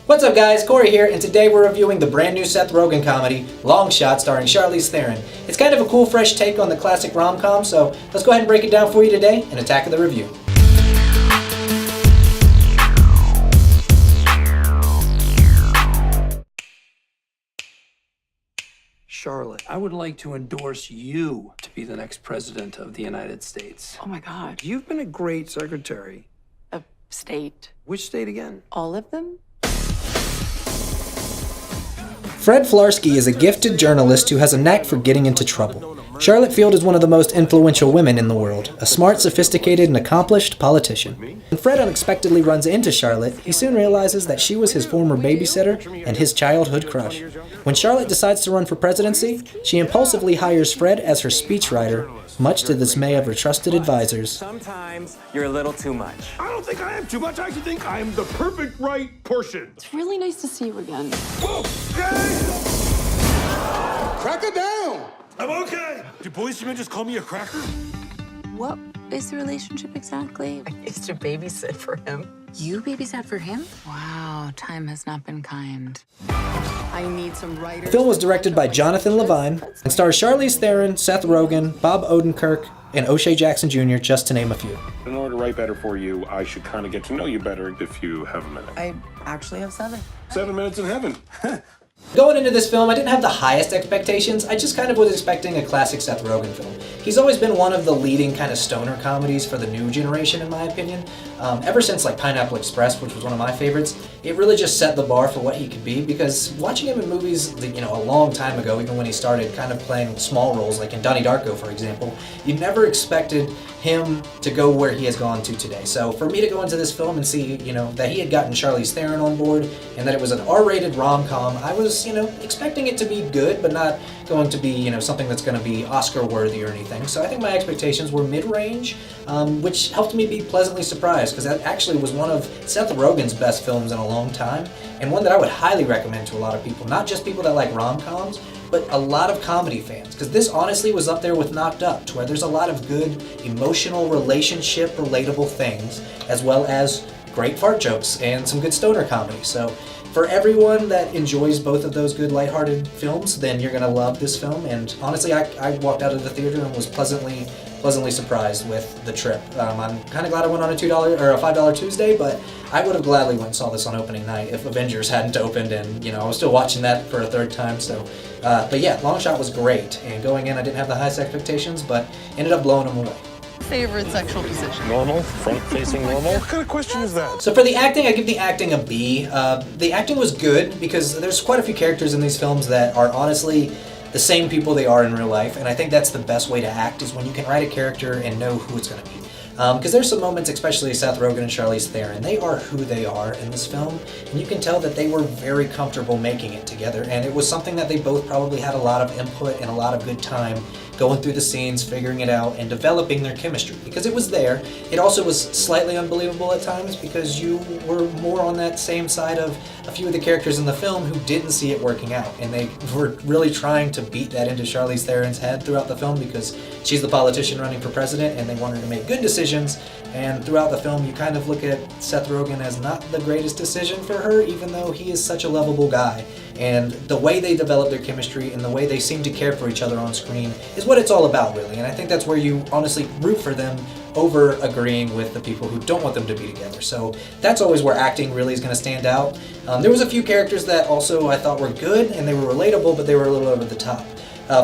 What's up guys, Cory here, and today we're reviewing the brand new Seth Rogen comedy, Long Shot, starring Charlize Theron. It's kind of a cool fresh take on the classic rom-com, so let's go ahead and break it down for you today in Attack of the Review. Charlotte, I would like to endorse you to be the next president of the United States. Oh my God. You've been a great secretary. A state. Which state again? All of them? Fred Flarsky is a gifted journalist who has a knack for getting into trouble. Charlotte Field is one of the most influential women in the world, a smart, sophisticated, and accomplished politician. When Fred unexpectedly runs into Charlotte, he soon realizes that she was his former babysitter and his childhood crush. When Charlotte decides to run for presidency, she impulsively hires Fred as her speechwriter, much to the dismay of her trusted advisors. Sometimes you're a little too much. I don't think I am too much. I actually think I am the perfect right portion. It's really nice to see you again. Okay. Crack it down. I'm okay. Did policemen just call me a cracker? What is the relationship exactly? I used to babysit for him. You babysat for him? Wow, time has not been kind. I need some writers. The film was directed by Jonathan Levine and stars Charlize Theron, Seth Rogen, Bob Odenkirk, and O'Shea Jackson Jr., just to name a few. In order to write better for you, I should kind of get to know you better if you have a minute. I actually have 7. 7 minutes in heaven. Going into this film, I didn't have the highest expectations. I just kind of was expecting a classic Seth Rogen film. He's always been one of the leading kind of stoner comedies for the new generation, in my opinion. Ever since like Pineapple Express, which was one of my favorites, it really just set the bar for what he could be, because watching him in movies, you know, a long time ago, even when he started kind of playing small roles, like in Donnie Darko, for example, you never expected him to go where he has gone to today. So for me to go into this film and see, you know, that he had gotten Charlize Theron on board and that it was an R-rated rom-com, I was, you know, expecting it to be good, but not going to be, you know, something that's going to be Oscar-worthy or anything. So I think my expectations were mid-range, which helped me be pleasantly surprised, because that actually was one of Seth Rogen's best films in a long time, and one that I would highly recommend to a lot of people, not just people that like rom-coms, but a lot of comedy fans, because this honestly was up there with Knocked Up, to where there's a lot of good emotional relationship relatable things, as well as great fart jokes and some good stoner comedy. So for everyone that enjoys both of those good lighthearted films, then you're gonna love this film. And honestly, I walked out of the theater and was pleasantly surprised with the trip. I'm kind of glad I went on a $2 or a $5 Tuesday, but I would have gladly went and saw this on opening night if Avengers hadn't opened, and you know, I was still watching that for a third time. So, but yeah, Long Shot was great, and going in I didn't have the highest expectations, but ended up blowing them away. Favorite sexual position? Normal? Front-facing normal? What kind of question is that? So for the acting, I give the acting a B. The acting was good because there's quite a few characters in these films that are honestly the same people they are in real life, and I think that's the best way to act, is when you can write a character and know who it's going to be. Because there's some moments, especially Seth Rogen and Charlize Theron, they are who they are in this film, and you can tell that they were very comfortable making it together, and it was something that they both probably had a lot of input and a lot of good time going through the scenes, figuring it out, and developing their chemistry, because it was there. It also was slightly unbelievable at times, because you were more on that same side of a few of the characters in the film who didn't see it working out, and they were really trying to beat that into Charlize Theron's head throughout the film, because she's the politician running for president, and they want her to make good decisions. And throughout the film, you kind of look at Seth Rogen as not the greatest decision for her, even though he is such a lovable guy. And the way they develop their chemistry and the way they seem to care for each other on screen is what it's all about, really. And I think that's where you honestly root for them over agreeing with the people who don't want them to be together. So that's always where acting really is going to stand out. There was a few characters that also I thought were good and they were relatable, but they were a little over the top.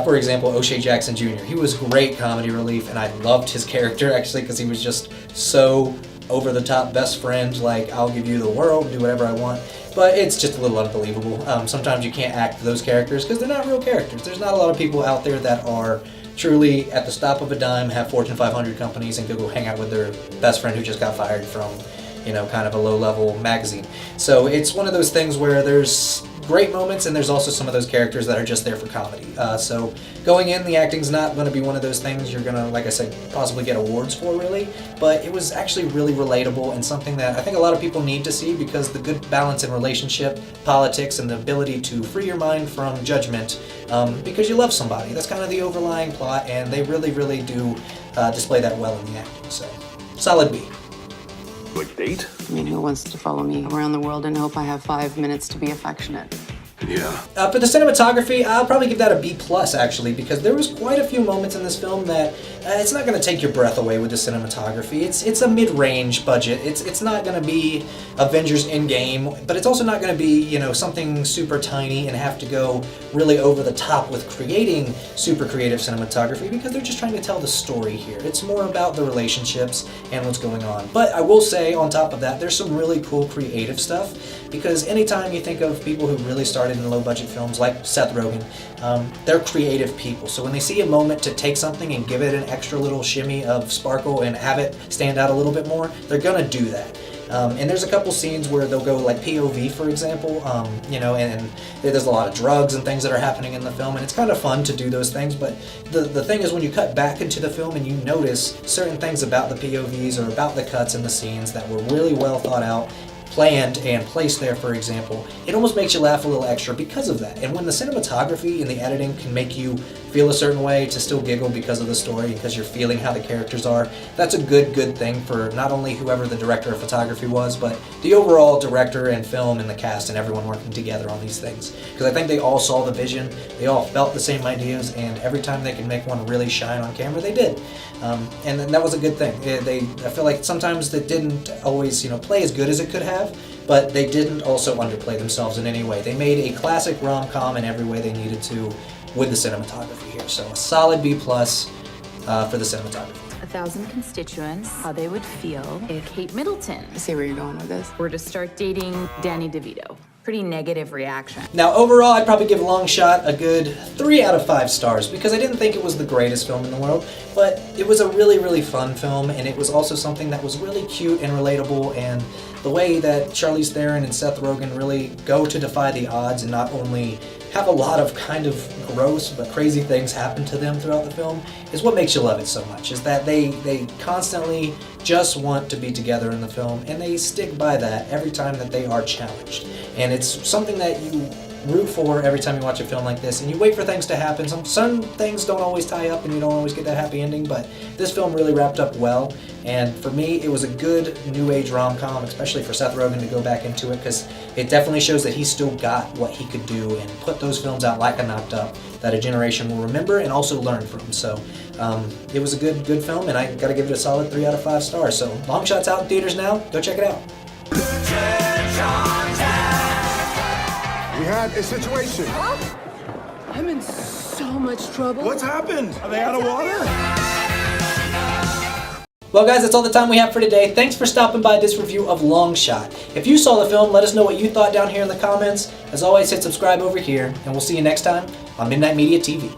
For example, O'Shea Jackson Jr. He was great comedy relief, and I loved his character actually, because he was just so over-the-top best friend, like, I'll give you the world, do whatever I want. But it's just a little unbelievable. Sometimes you can't act those characters because they're not real characters. There's not a lot of people out there that are truly at the stop of a dime, have Fortune 500 companies, and go hang out with their best friend who just got fired from, you know, kind of a low-level magazine. So it's one of those things where there's great moments, and there's also some of those characters that are just there for comedy. So going in, the acting's not going to be one of those things you're going to, like I said, possibly get awards for, really, but it was actually really relatable and something that I think a lot of people need to see, because the good balance in relationship, politics, and the ability to free your mind from judgment because you love somebody. That's kind of the overlying plot, and they really, really do display that well in the acting. So, solid B. Like date? I mean, who wants to follow me around the world and hope I have 5 minutes to be affectionate? Yeah. For the cinematography, I'll probably give that a B+, actually, because there was quite a few moments in this film that it's not going to take your breath away with the cinematography. It's a mid-range budget. It's not going to be Avengers Endgame, but it's also not going to be, you know, something super tiny and have to go really over the top with creating super creative cinematography, because they're just trying to tell the story here. It's more about the relationships and what's going on. But I will say, on top of that, there's some really cool creative stuff, because anytime you think of people who really started in low-budget films like Seth Rogen, they're creative people. So when they see a moment to take something and give it an extra little shimmy of sparkle and have it stand out a little bit more, they're gonna do that. And there's a couple scenes where they'll go like POV, for example, you know, and there's a lot of drugs and things that are happening in the film, and it's kind of fun to do those things. But the thing is, when you cut back into the film and you notice certain things about the POVs or about the cuts and the scenes that were really well thought out, planned and placed there, for example, it almost makes you laugh a little extra because of that. And when the cinematography and the editing can make you feel a certain way to still giggle because of the story, because you're feeling how the characters are, that's a good thing for not only whoever the director of photography was, but the overall director and film and the cast and everyone working together on these things. Because I think they all saw the vision, they all felt the same ideas, and every time they could make one really shine on camera, they did. And that was a good thing. I feel like sometimes they didn't always, you know, play as good as it could have, but they didn't also underplay themselves in any way. They made a classic rom-com in every way they needed to with the cinematography here. So a solid B+ for the cinematography. 1,000 constituents, how they would feel if Kate Middleton I see where you're going with this. were to start dating Danny DeVito. Pretty negative reaction. Now, overall, I'd probably give Long Shot a good 3 out of 5 stars, because I didn't think it was the greatest film in the world, but it was a really fun film, and it was also something that was really cute and relatable, and the way that Charlize Theron and Seth Rogen really go to defy the odds and not only have a lot of kind of gross but crazy things happen to them throughout the film is what makes you love it so much, is that they constantly just want to be together in the film, and they stick by that every time that they are challenged. And it's something that you root for every time you watch a film like this, and you wait for things to happen. Some things don't always tie up and you don't always get that happy ending, but this film really wrapped up well, and for me it was a good new age rom-com, especially for Seth Rogen to go back into it, because it definitely shows that he's still got what he could do and put those films out like a Knocked Up that a generation will remember and also learn from. So it was a good film, and I gotta give it a solid 3 out of 5 stars. So Long Shot's out in theaters now, go check it out. We had a situation. I'm in so much trouble. What's happened? Are they out of water? Well guys, that's all the time we have for today. Thanks for stopping by this review of Long Shot. If you saw the film, let us know what you thought down here in the comments. As always, hit subscribe over here, and we'll see you next time on Midnight Media TV.